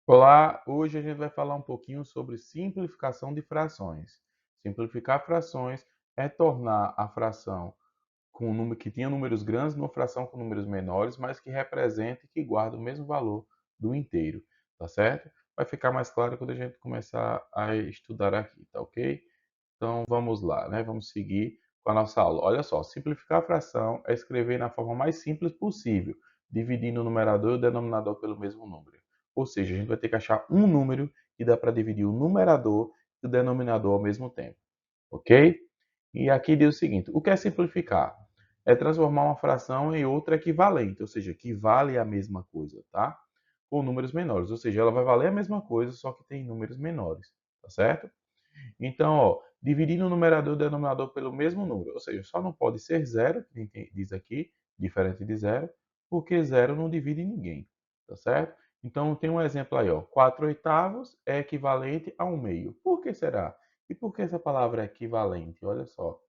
Olá, hoje a gente vai falar um pouquinho sobre simplificação de frações. Simplificar frações é tornar a fração com um número que tinha números grandes numa fração com números menores, mas que representa e que guarda o mesmo valor do inteiro, tá certo? Vai ficar mais claro quando a gente começar a estudar aqui, tá ok? Então vamos lá, né? Vamos seguir com a nossa aula. Olha só, simplificar a fração é escrever na forma mais simples possível, dividindo o numerador e o denominador pelo mesmo número. Ou seja, a gente vai ter que achar um número que dá para dividir o numerador e o denominador ao mesmo tempo, ok? E aqui diz o seguinte: o que é simplificar? É transformar uma fração em outra equivalente, ou seja, que vale a mesma coisa, tá? Com números menores, ou seja, ela vai valer a mesma coisa, só que tem números menores, tá certo? Então, ó, dividindo o numerador e o denominador pelo mesmo número, ou seja, só não pode ser zero, que diz aqui, diferente de zero, porque zero não divide ninguém, tá certo? Então, tem um exemplo aí, ó, 4 oitavos é equivalente a 1 meio. Por que será? E por que essa palavra é equivalente? Olha só,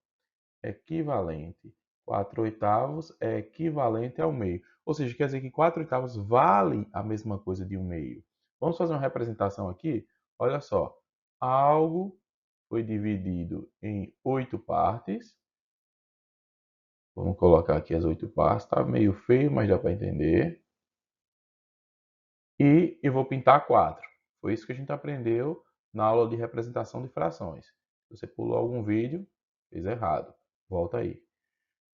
equivalente. 4 oitavos é equivalente a 1 meio. Ou seja, quer dizer que 4 oitavos vale a mesma coisa de 1 meio. Vamos fazer uma representação aqui? Olha só, algo foi dividido em 8 partes. Vamos colocar aqui as 8 partes. Está meio feio, mas dá para entender. E eu vou pintar 4. Foi isso que a gente aprendeu na aula de representação de frações. Se você pulou algum vídeo, fez errado. Volta aí.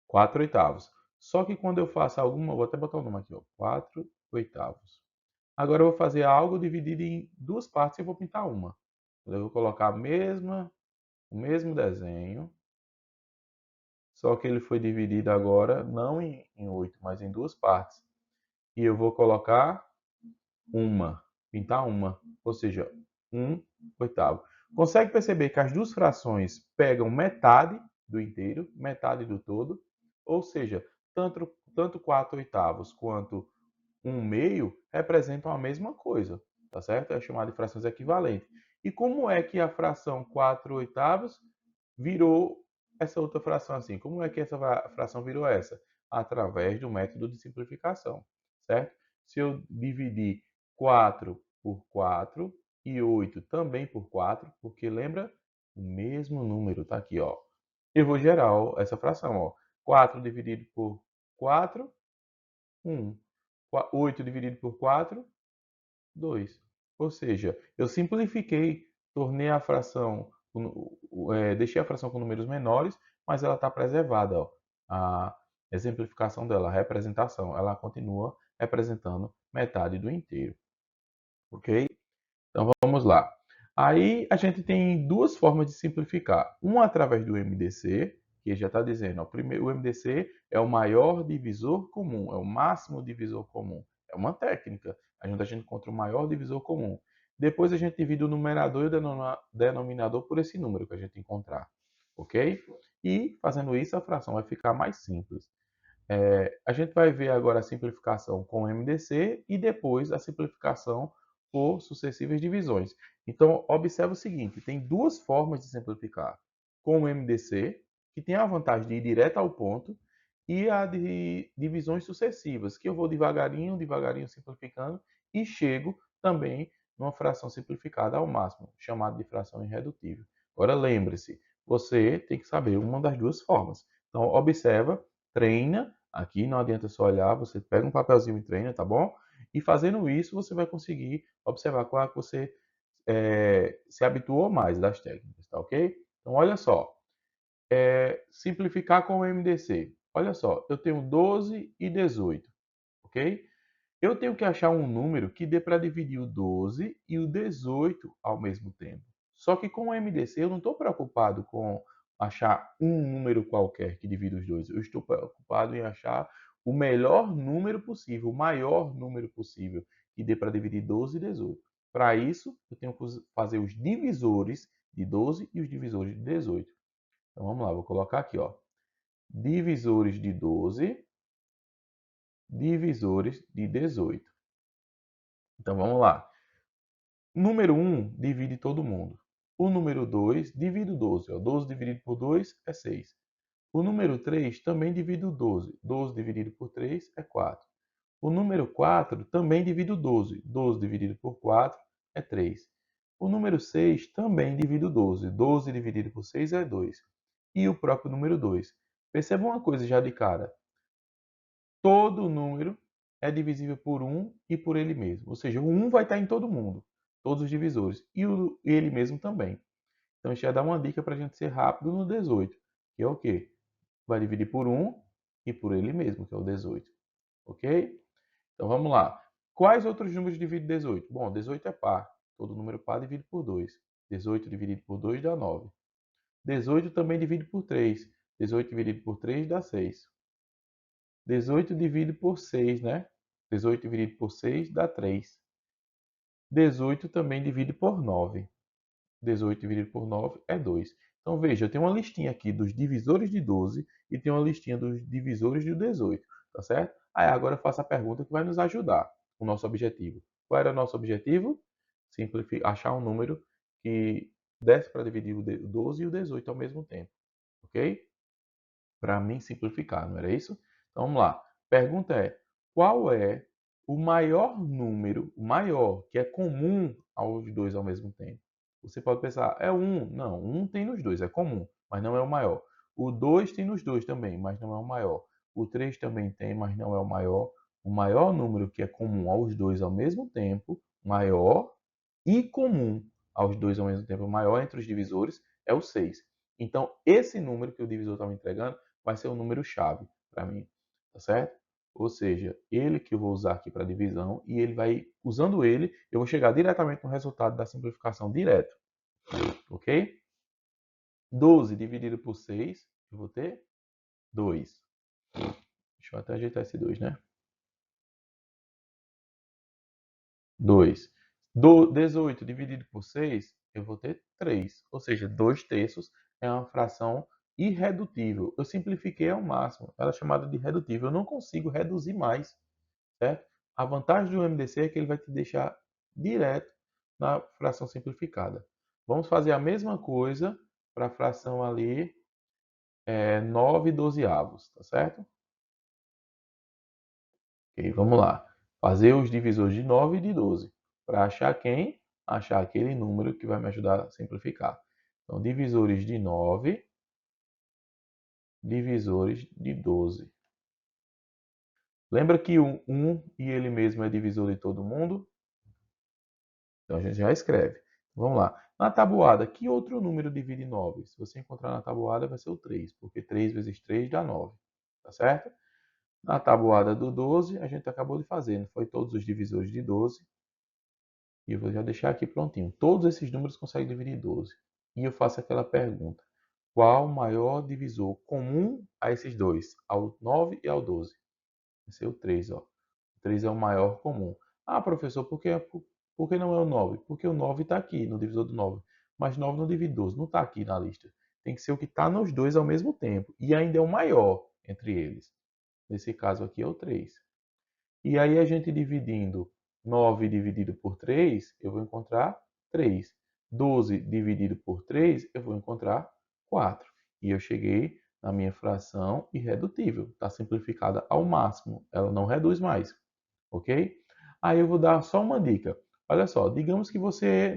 4 oitavos. Só que quando eu faço alguma... Vou até botar o nome aqui, ó. 4 oitavos. Agora eu vou fazer algo dividido em duas partes e vou pintar uma. Eu vou colocar o mesmo desenho, só que ele foi dividido agora não em 8, mas em duas partes. E eu vou colocar uma, pintar uma, ou seja, 1 oitavo. Consegue perceber que as duas frações pegam metade do inteiro, metade do todo, ou seja, tanto 4 oitavos quanto 1 meio representam a mesma coisa, tá certo? É chamado de frações equivalentes. E como é que a fração 4 oitavos virou essa outra fração assim? Como é que essa fração virou essa? Através do método de simplificação, certo? Se eu dividir 4 por 4 e 8 também por 4, porque lembra? O mesmo número, tá aqui, ó. Eu vou gerar essa fração, ó. 4 dividido por 4, 1. 8 dividido por 4, 2. Ou seja, eu simplifiquei, tornei a fração, deixei a fração com números menores, mas ela está preservada. Ó. A exemplificação dela, a representação, ela continua representando metade do inteiro. Ok? Então vamos lá. Aí a gente tem duas formas de simplificar. Uma através do MDC, que já está dizendo, ó, primeiro, o MDC é o maior divisor comum, é o máximo divisor comum. É uma técnica. A gente encontra o maior divisor comum. Depois a gente divide o numerador e o denominador por esse número que a gente encontrar. Ok? E fazendo isso, a fração vai ficar mais simples. A gente vai ver agora a simplificação com MDC e depois a simplificação por sucessivas divisões. Então, observe o seguinte, tem duas formas de simplificar. Com o MDC, que tem a vantagem de ir direto ao ponto, e a de divisões sucessivas, que eu vou devagarinho, devagarinho simplificando, e chego também numa fração simplificada ao máximo, chamada de fração irredutível. Agora, lembre-se, você tem que saber uma das duas formas. Então, observa, treina. Aqui não adianta só olhar, você pega um papelzinho e treina, tá bom? E fazendo isso, você vai conseguir observar qual é que você se habituou mais das técnicas, tá ok? Então, olha só. Simplificar com o MDC. Olha só, eu tenho 12 e 18, ok? Eu tenho que achar um número que dê para dividir o 12 e o 18 ao mesmo tempo. Só que com o MDC eu não estou preocupado com achar um número qualquer que divida os dois. Eu estou preocupado em achar o melhor número possível, o maior número possível que dê para dividir 12 e 18. Para isso, eu tenho que fazer os divisores de 12 e os divisores de 18. Então vamos lá, vou colocar aqui, ó. Divisores de 12, divisores de 18. Então vamos lá. O número 1 divide todo mundo. O número 2 divide o 12. Ó. 12 dividido por 2 é 6. O número 3 também divide o 12. 12 dividido por 3 é 4. O número 4 também divide o 12. 12 dividido por 4 é 3. O número 6 também divide o 12. 12 dividido por 6 é 2. E o próprio número 2. Perceba uma coisa já de cara. Todo número é divisível por 1 e por ele mesmo. Ou seja, o 1 vai estar em todo mundo, todos os divisores. E ele mesmo também. Então, isso já dá uma dica para a gente ser rápido no 18, que é o quê? Vai dividir por 1 e por ele mesmo, que é o 18. Ok? Então, vamos lá. Quais outros números dividem 18? Bom, 18 é par. Todo número par divide por 2. 18 dividido por 2 dá 9. 18 também divide por 3. 18 dividido por 3 dá 6. 18 dividido por 6, né? 18 dividido por 6 dá 3. 18 também divide por 9. 18 dividido por 9 é 2. Então, veja, eu tenho uma listinha aqui dos divisores de 12 e tenho uma listinha dos divisores de 18, tá certo? Aí agora eu faço a pergunta que vai nos ajudar, o nosso objetivo. Qual era o nosso objetivo? Achar um número que desse para dividir o 12 e o 18 ao mesmo tempo, ok? Para mim simplificar, não era isso? Então vamos lá. Pergunta é: qual é o maior número, o maior, que é comum aos dois ao mesmo tempo? Você pode pensar, é um? Não, um tem nos dois, é comum, mas não é o maior. O 2 tem nos dois também, mas não é o maior. O 3 também tem, mas não é o maior. O maior número que é comum aos dois ao mesmo tempo, maior e comum aos dois ao mesmo tempo, maior entre os divisores, é o 6. Então, esse número que o divisor está me entregando vai ser o número-chave para mim, tá certo? Ou seja, ele que eu vou usar aqui para divisão e ele vai, usando ele, eu vou chegar diretamente no resultado da simplificação direto, ok? 12 dividido por 6, eu vou ter 2. Deixa eu até ajeitar esse 2, né? 2. 18 dividido por 6, eu vou ter 3. Ou seja, 2 terços é uma fração irredutível. Eu simplifiquei ao máximo. Ela é chamada de redutível. Eu não consigo reduzir mais, certo? A vantagem do MDC é que ele vai te deixar direto na fração simplificada. Vamos fazer a mesma coisa para a fração ali 9 dozeavos, tá certo? Ok, vamos lá. Fazer os divisores de 9 e de 12. Para achar quem? Achar aquele número que vai me ajudar a simplificar. Então, divisores de 9, divisores de 12. Lembra que o 1 e ele mesmo é divisor de todo mundo? Então, a gente já escreve. Vamos lá. Na tabuada, que outro número divide 9? Se você encontrar na tabuada, vai ser o 3, porque 3 vezes 3 dá 9. Tá certo? Na tabuada do 12, a gente acabou de fazer, não foi todos os divisores de 12. E eu vou já deixar aqui prontinho. Todos esses números conseguem dividir 12. E eu faço aquela pergunta: qual o maior divisor comum a esses dois? Ao 9 e ao 12? Vai ser o 3, ó. O 3 é o maior comum. Ah, professor, por que não é o 9? Porque o 9 está aqui no divisor do 9. Mas 9 não divide 12, não está aqui na lista. Tem que ser o que está nos dois ao mesmo tempo. E ainda é o maior entre eles. Nesse caso aqui é o 3. E aí a gente dividindo 9 dividido por 3, eu vou encontrar 3. 12 dividido por 3, eu vou encontrar 4. E eu cheguei na minha fração irredutível. Está simplificada ao máximo. Ela não reduz mais. Ok? Aí eu vou dar só uma dica. Olha só, digamos que você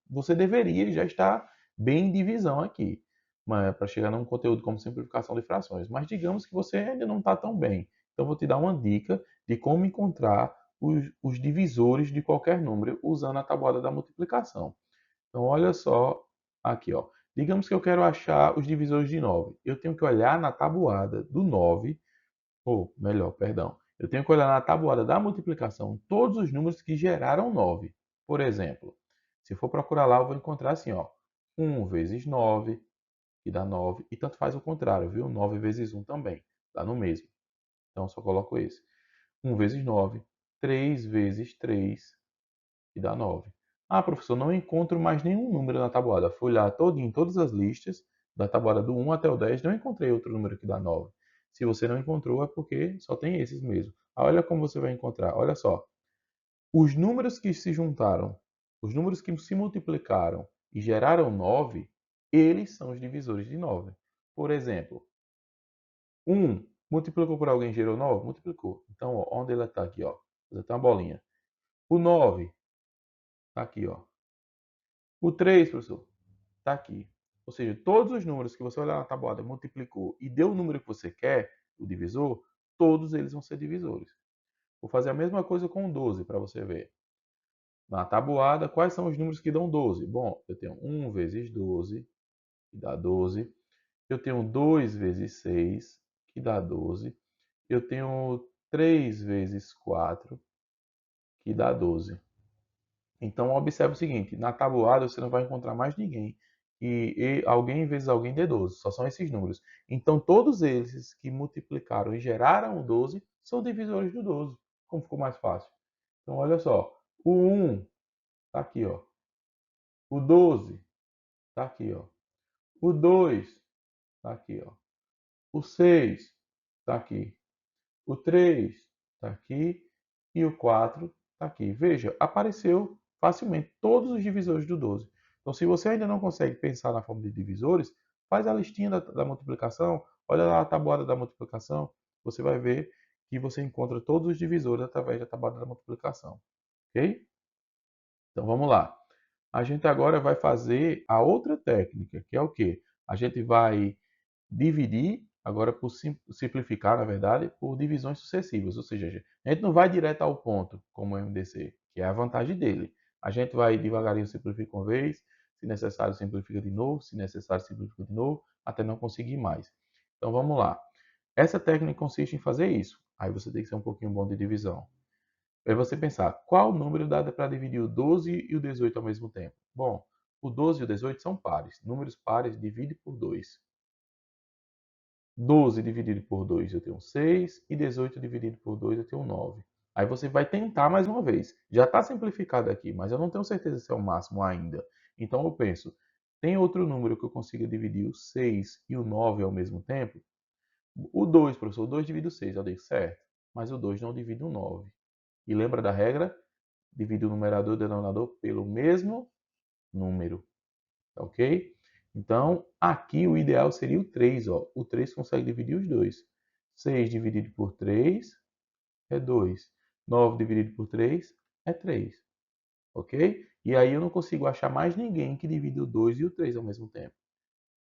você deveria já estar bem em divisão aqui, para chegar num conteúdo como simplificação de frações. Mas digamos que você ainda não está tão bem. Então, eu vou te dar uma dica de como encontrar os divisores de qualquer número usando a tabuada da multiplicação. Então, olha só aqui, ó. Digamos que eu quero achar os divisores de 9. Eu tenho que olhar na tabuada do 9, ou melhor, perdão. Eu tenho que olhar na tabuada da multiplicação todos os números que geraram 9. Por exemplo, se eu for procurar lá, eu vou encontrar assim, ó. 1 vezes 9, que dá 9. E tanto faz o contrário, viu? 9 vezes 1 também, dá no mesmo. Então, eu só coloco esse. 1 vezes 9, 3 vezes 3, que dá 9. Ah, professor, não encontro mais nenhum número na tabuada. Fui lá em todas as listas, da tabuada do 1 até o 10, não encontrei outro número que dá 9. Se você não encontrou, é porque só tem esses mesmo. Ah, olha como você vai encontrar. Olha só. Os números que se juntaram, os números que se multiplicaram e geraram 9, eles são os divisores de 9. Por exemplo, 1 Multiplicou por alguém, gerou 9? Multiplicou. Então, ó, onde ela está aqui, ó? Ela tem uma bolinha. O 9 está aqui, ó. O 3, professor, está aqui. Ou seja, todos os números que você olhar na tabuada, multiplicou e deu o número que você quer, o divisor, todos eles vão ser divisores. Vou fazer a mesma coisa com o 12 para você ver. Na tabuada, quais são os números que dão 12? Bom, eu tenho 1 vezes 12, que dá 12. Eu tenho 2 vezes 6, que dá 12. Eu tenho 3 vezes 4, que dá 12. Então, observe o seguinte, na tabuada você não vai encontrar mais ninguém. E alguém vezes alguém dê 12, só são esses números. Então, todos eles que multiplicaram e geraram o 12 são divisores do 12. Como ficou mais fácil? Então, olha só, o 1 está aqui, ó. O 12 está aqui, ó. O 2 está aqui, ó. O 6 está aqui. O 3 está aqui. E o 4 está aqui. Veja, apareceu facilmente todos os divisores do 12. Então, se você ainda não consegue pensar na forma de divisores, faz a listinha da multiplicação, olha lá a tabuada da multiplicação, você vai ver que você encontra todos os divisores através da tabuada da multiplicação. Ok? Então, vamos lá. A gente agora vai fazer a outra técnica, que é o quê? A gente vai dividir, agora por simplificar, na verdade, por divisões sucessivas. Ou seja, a gente não vai direto ao ponto, como o MDC, que é a vantagem dele. A gente vai devagarinho, simplifica uma vez, se necessário, simplifica de novo, se necessário, simplifica de novo, até não conseguir mais. Então, vamos lá. Essa técnica consiste em fazer isso. Aí você tem que ser um pouquinho bom de divisão. É você pensar, qual número dá para dividir o 12 e o 18 ao mesmo tempo? Bom, o 12 e o 18 são pares. Números pares divide por 2. 12 dividido por 2 eu tenho 6 e 18 dividido por 2 eu tenho 9. Aí você vai tentar mais uma vez. Já está simplificado aqui, mas eu não tenho certeza se é o máximo ainda. Então eu penso, tem outro número que eu consiga dividir o 6 e o 9 ao mesmo tempo? O 2, professor, o 2 divide o 6, eu dei certo. Mas o 2 não divide o 9. E lembra da regra? Divide o numerador e o denominador pelo mesmo número. Tá ok? Então, aqui o ideal seria o 3. Ó. O 3 consegue dividir os dois. 6 dividido por 3 é 2. 9 dividido por 3 é 3. Ok? E aí eu não consigo achar mais ninguém que divida o 2 e o 3 ao mesmo tempo.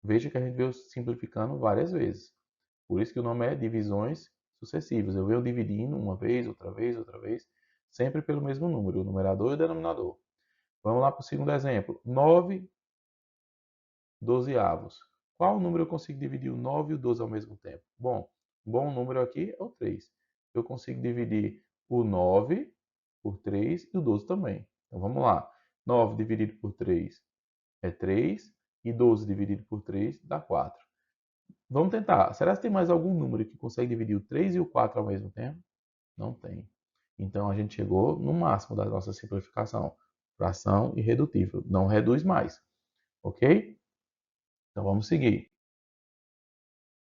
Veja que a gente veio simplificando várias vezes. Por isso que o nome é divisões sucessivas. Eu venho dividindo uma vez, outra vez, sempre pelo mesmo número, o numerador e o denominador. Vamos lá para o segundo exemplo. 9 dozeavos. Qual número eu consigo dividir o 9 e o 12 ao mesmo tempo? Bom, um bom número aqui é o 3. Eu consigo dividir o 9 por 3 e o 12 também. Então vamos lá. 9 dividido por 3 é 3 e 12 dividido por 3 dá 4. Vamos tentar. Será que tem mais algum número que consegue dividir o 3 e o 4 ao mesmo tempo? Não tem. Então a gente chegou no máximo da nossa simplificação. Fração irredutível. Não reduz mais. Ok? Então vamos seguir.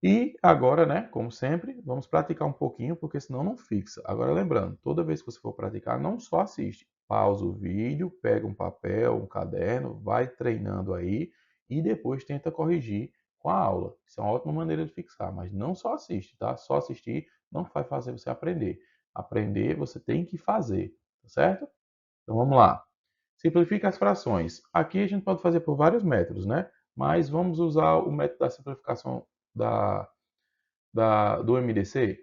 E agora, né, como sempre, vamos praticar um pouquinho, porque senão não fixa. Agora lembrando, toda vez que você for praticar, não só assiste. Pausa o vídeo, pega um papel, um caderno, vai treinando aí e depois tenta corrigir com a aula. Isso é uma ótima maneira de fixar, mas não só assiste, tá? Só assistir não vai fazer você aprender. Aprender você tem que fazer, tá certo? Então vamos lá. Simplifica as frações. Aqui a gente pode fazer por vários métodos, né? Mas vamos usar o método da simplificação da, do MDC,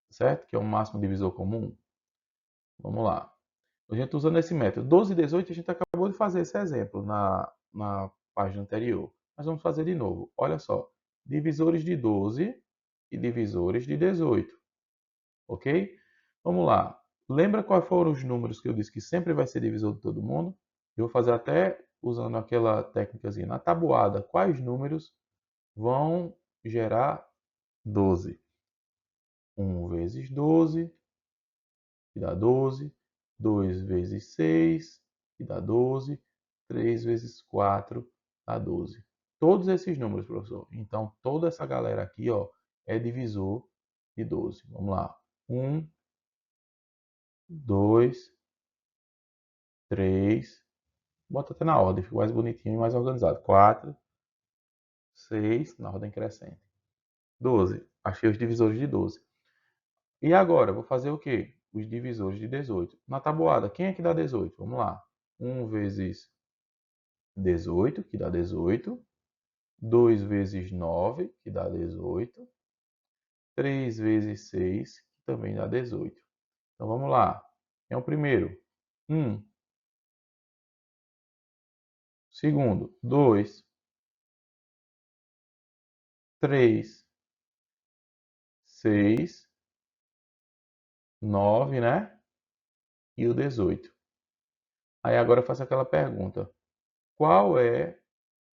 certo? Que é o máximo divisor comum. Vamos lá. A gente usando esse método. 12 e 18, a gente acabou de fazer esse exemplo na página anterior. Mas vamos fazer de novo. Olha só. Divisores de 12 e divisores de 18. Ok? Vamos lá. Lembra quais foram os números que eu disse que sempre vai ser divisor de todo mundo? Eu vou fazer até usando aquela técnicazinha. Na tabuada, quais números vão gerar 12? 1 vezes 12, que dá 12. 2 vezes 6, que dá 12. 3 vezes 4, dá 12. Todos esses números, professor. Então, toda essa galera aqui, ó, é divisor de 12. Vamos lá. 1, 2, 3. Bota até na ordem, fica mais bonitinho e mais organizado. 4, 6, na ordem crescente. 12. Achei os divisores de 12. E agora, vou fazer o quê? Os divisores de 18. Na tabuada, quem é que dá 18? Vamos lá. 1 vezes 18, que dá 18. 2 vezes 9, que dá 18. 3 vezes 6, que também dá 18. Então, vamos lá. Quem é o primeiro? 1. Segundo, 2. 3. 6. 9, né? E o 18. Aí agora eu faço aquela pergunta. Qual é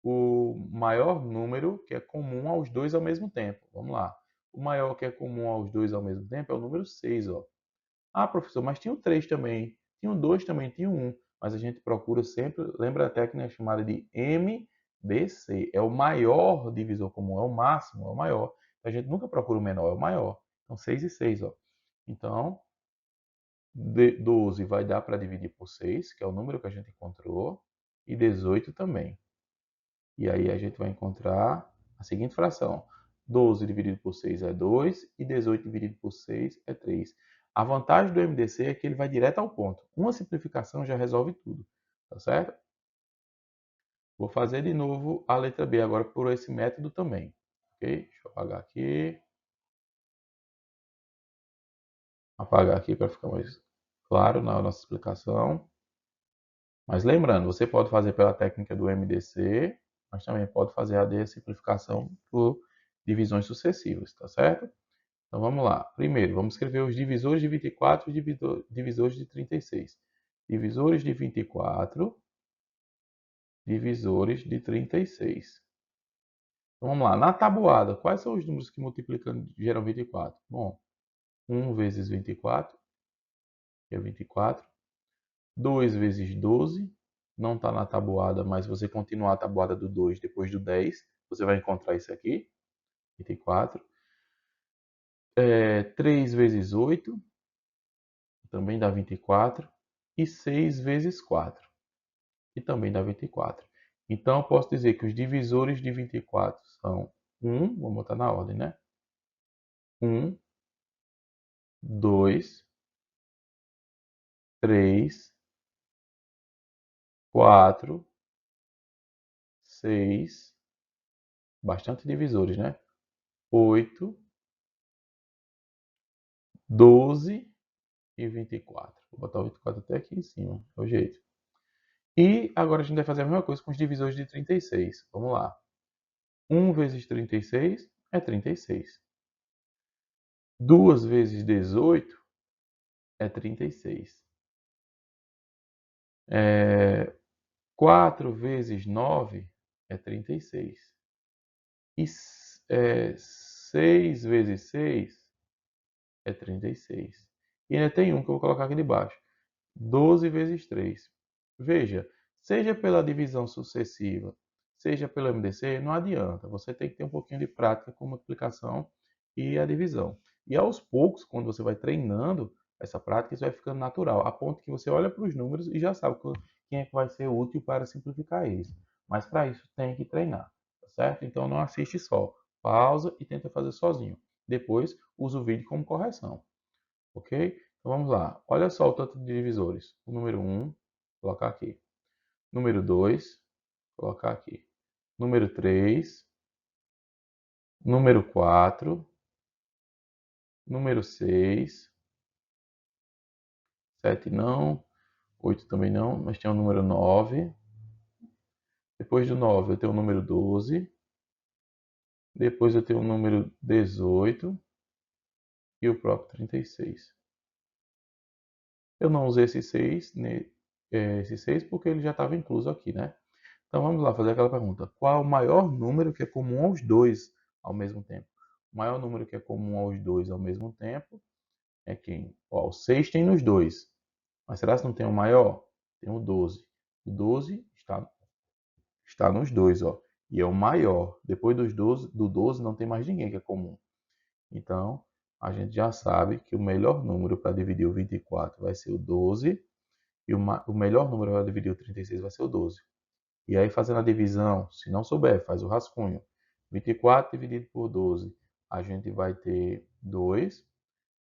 o maior número que é comum aos dois ao mesmo tempo? Vamos lá. O maior que é comum aos dois ao mesmo tempo é o número 6, ó. Ah, professor, mas tinha o 3 também. Tinha o 2 também, tinha o 1. Mas a gente procura sempre, lembra a técnica chamada de MDC. É o maior divisor comum, é o máximo, é o maior. A gente nunca procura o menor, é o maior. Então, 6 e 6, ó. Então, 12 vai dar para dividir por 6, que é o número que a gente encontrou, e 18 também. E aí a gente vai encontrar a seguinte fração. 12 dividido por 6 é 2 e 18 dividido por 6 é 3. A vantagem do MDC é que ele vai direto ao ponto. Uma simplificação já resolve tudo, tá certo? Vou fazer de novo a letra B agora por esse método também. Ok? Deixa eu apagar aqui. Apagar aqui para ficar mais claro na nossa explicação. Mas lembrando, você pode fazer pela técnica do MDC, mas também pode fazer a de simplificação por divisões sucessivas, tá certo? Então vamos lá. Primeiro, vamos escrever os divisores de 24 e divisores de 36. Divisores de 24, divisores de 36. Então vamos lá. Na tabuada, quais são os números que multiplicando geram 24? Bom, 1 vezes 24, que é 24. 2 vezes 12, não está na tabuada, mas se você continuar a tabuada do 2 depois do 10, você vai encontrar isso aqui, 24. 3 vezes 8, também dá 24. E 6 vezes 4, que também dá 24. Então, eu posso dizer que os divisores de 24 são 1, vamos botar na ordem, né? 1, 2, 3, 4, 6, bastante divisores, né? 8, 12 e 24. Vou botar o 24 até aqui em cima, é o jeito. E agora a gente vai fazer a mesma coisa com os divisores de 36. Vamos lá. 1 vezes 36 é 36. 2 vezes 18 é 36. 4 vezes 9 é 36. E 6 vezes 6 é 36. E ainda tem um que eu vou colocar aqui debaixo. 12 vezes 3. Veja, seja pela divisão sucessiva, seja pelo MDC, não adianta. Você tem que ter um pouquinho de prática com multiplicação e a divisão. E aos poucos, quando você vai treinando essa prática, isso vai ficando natural, a ponto que você olha para os números e já sabe quem é que vai ser útil para simplificar eles. Mas para isso tem que treinar, tá certo? Então não assiste só, pausa e tenta fazer sozinho. Depois usa o vídeo como correção, ok? Então vamos lá. Olha só o tanto de divisores. O número 1, colocar aqui. Número 2, colocar aqui. Número 3, número 4, número 6, 7 não, 8 também não, mas tem o número 9. Depois do 9 eu tenho o número 12. Depois eu tenho o número 18 e o próprio 36. Eu não usei esse 6 porque ele já estava incluso aqui, né? Então vamos lá fazer aquela pergunta. Qual é o maior número que é comum aos dois ao mesmo tempo? O maior número que é comum aos dois ao mesmo tempo é quem? Ó, o 6 tem nos dois. Mas será que não tem o maior? Tem o 12. O 12 está nos dois, ó. E é o maior. Depois do 12 não tem mais ninguém que é comum. Então, a gente já sabe que o melhor número para dividir o 24 vai ser o 12. E o melhor número para dividir o 36 vai ser o 12. E aí, fazendo a divisão, se não souber, faz o rascunho. 24 dividido por 12 a gente vai ter 2.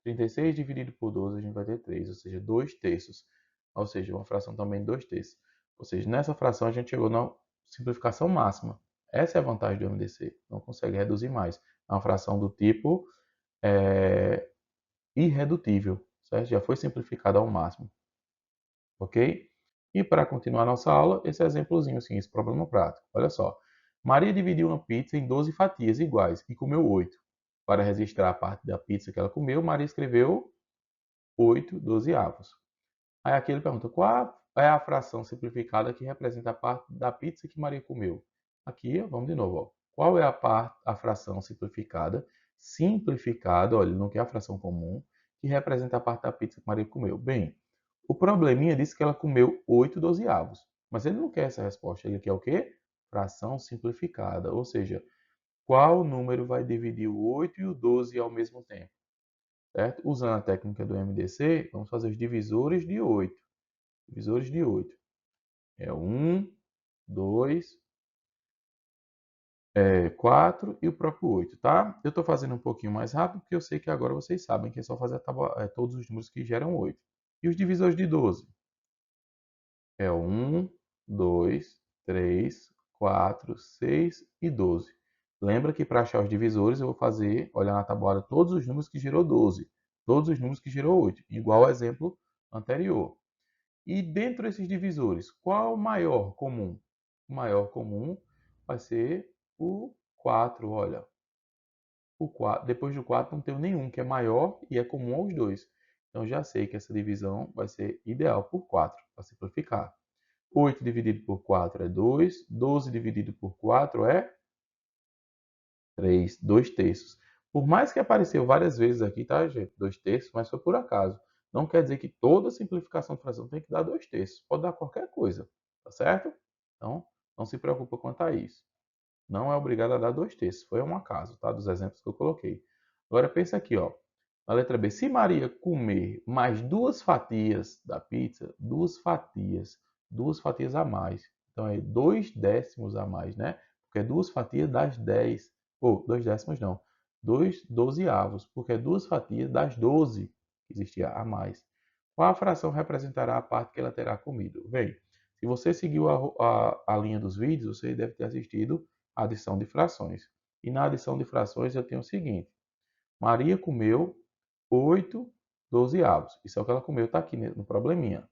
36 dividido por 12, a gente vai ter 3, ou seja, 2 terços. Ou seja, uma fração também de 2 terços. Ou seja, nessa fração a gente chegou na simplificação máxima. Essa é a vantagem do MDC. Não consegue reduzir mais. É uma fração do tipo irredutível, certo? Já foi simplificada ao máximo. Ok? E para continuar nossa aula, esse exemplozinho, assim, esse problema prático. Olha só. Maria dividiu uma pizza em 12 fatias iguais e comeu 8. Para registrar a parte da pizza que ela comeu, Maria escreveu 8 dozeavos. Aí aqui ele pergunta, qual é a fração simplificada que representa a parte da pizza que Maria comeu? Aqui, vamos de novo. Ó. Qual é a fração simplificada, olha, ele não quer a fração comum, que representa a parte da pizza que Maria comeu? Bem, o probleminha disse que ela comeu 8 dozeavos. Mas ele não quer essa resposta, ele quer o quê? Fração simplificada, ou seja, qual número vai dividir o 8 e o 12 ao mesmo tempo? Certo? Usando a técnica do MDC, vamos fazer os divisores de 8. Divisores de 8. É 1, 2, 4 e o próprio 8, tá? Eu estou fazendo um pouquinho mais rápido, porque eu sei que agora vocês sabem que é só fazer todos os números que geram 8. E os divisores de 12? É 1, 2, 3, 4, 6 e 12. Lembra que para achar os divisores eu vou fazer, olhar na tabuada todos os números que gerou 12, todos os números que gerou 8, igual ao exemplo anterior. E dentro desses divisores, qual é o maior comum? O maior comum vai ser o 4, olha. O 4, depois do 4 não tem nenhum que é maior e é comum aos dois. Então já sei que essa divisão vai ser ideal por 4, para simplificar. 8 dividido por 4 é 2, 12 dividido por 4 é 3, 2 terços. Por mais que apareceu várias vezes aqui, tá, gente? 2 terços, mas foi por acaso. Não quer dizer que toda simplificação de fração tem que dar 2 terços. Pode dar qualquer coisa, tá certo? Então, não se preocupa quanto a isso. Não é obrigado a dar 2 terços. Foi um acaso, tá? Dos exemplos que eu coloquei. Agora pensa aqui, ó. Na letra B, se Maria comer mais 2 fatias da pizza, 2 fatias a mais. Então é 2 décimos a mais, né? Porque é 2 fatias das 10. Ou, 2 décimos não. 2 dozeavos, porque é 2 fatias das 12 que existia a mais. Qual a fração representará a parte que ela terá comido? Bem, se você seguiu a linha dos vídeos, você deve ter assistido a adição de frações. E na adição de frações eu tenho o seguinte. Maria comeu 8 dozeavos. Isso é o que ela comeu, está aqui no probleminha.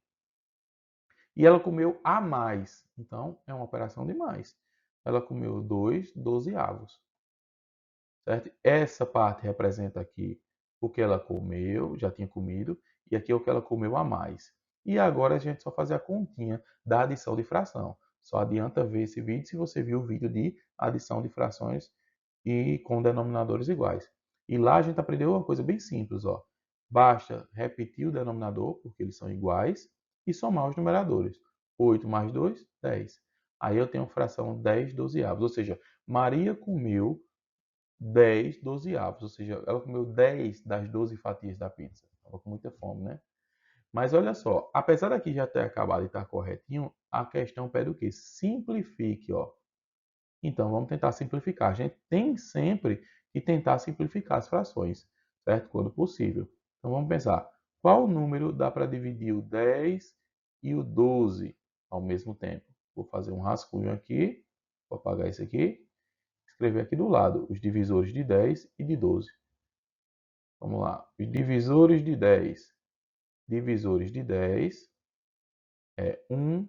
E ela comeu a mais. Então, é uma operação de mais. Ela comeu 2 dozeavos. Certo? Essa parte representa aqui o que ela comeu, já tinha comido, e aqui é o que ela comeu a mais. E agora a gente só fazer a continha da adição de fração. Só adianta ver esse vídeo se você viu o vídeo de adição de frações e com denominadores iguais. E lá a gente aprendeu uma coisa bem simples, ó. Basta repetir o denominador, porque eles são iguais, e somar os numeradores. 8 mais 2, 10. Aí eu tenho a fração 10 dozeavos, ou seja, Maria comeu 10 dozeavos, ou seja, ela comeu 10 das 12 fatias da pizza. Estava com muita fome, né? Mas olha só, apesar daqui já ter acabado e estar corretinho, a questão pede o quê? Simplifique, ó. Então, vamos tentar simplificar. A gente tem sempre que tentar simplificar as frações, certo? Quando possível. Então, vamos pensar. Qual número dá para dividir o 10 e o 12 ao mesmo tempo? Vou fazer um rascunho aqui. Vou apagar isso aqui. Escrever aqui do lado os divisores de 10 e de 12. Vamos lá. Os divisores de 10. Divisores de 10 é 1,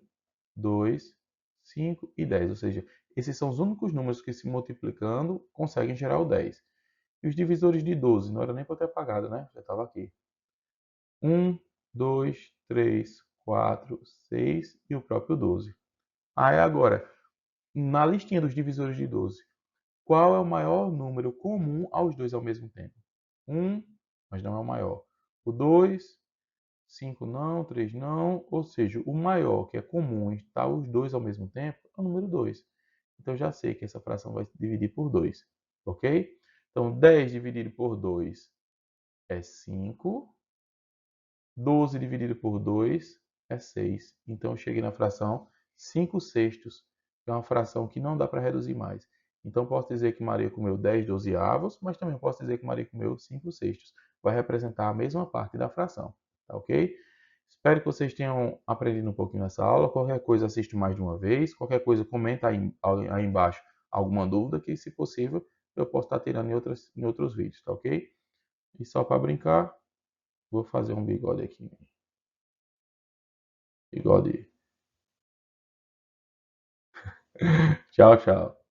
2, 5 e 10. Ou seja, esses são os únicos números que se multiplicando conseguem gerar o 10. E os divisores de 12, não era nem para ter apagado, né? Já estava aqui. 1, 2, 3, 4, 6 e o próprio 12. Aí agora, na listinha dos divisores de 12, qual é o maior número comum aos dois ao mesmo tempo? 1, mas não é o maior. O 2, 5 não, 3 não. Ou seja, o maior, que é comum estar os dois ao mesmo tempo, é o número 2. Então, já sei que essa fração vai se dividir por 2. Ok? Então, 10 dividido por 2 é 5. 12 dividido por 2 é 6. Então, eu cheguei na fração 5 sextos, que é uma fração que não dá para reduzir mais. Então, posso dizer que Maria comeu 10 dozeavos, mas também posso dizer que Maria comeu 5 sextos. Vai representar a mesma parte da fração, tá ok? Espero que vocês tenham aprendido um pouquinho nessa aula. Qualquer coisa, assiste mais de uma vez. Qualquer coisa, comenta aí embaixo alguma dúvida que, se possível, eu posso estar tirando em outros vídeos, tá ok? E só para brincar, vou fazer um bigode aqui. Bigode. Tchau, tchau.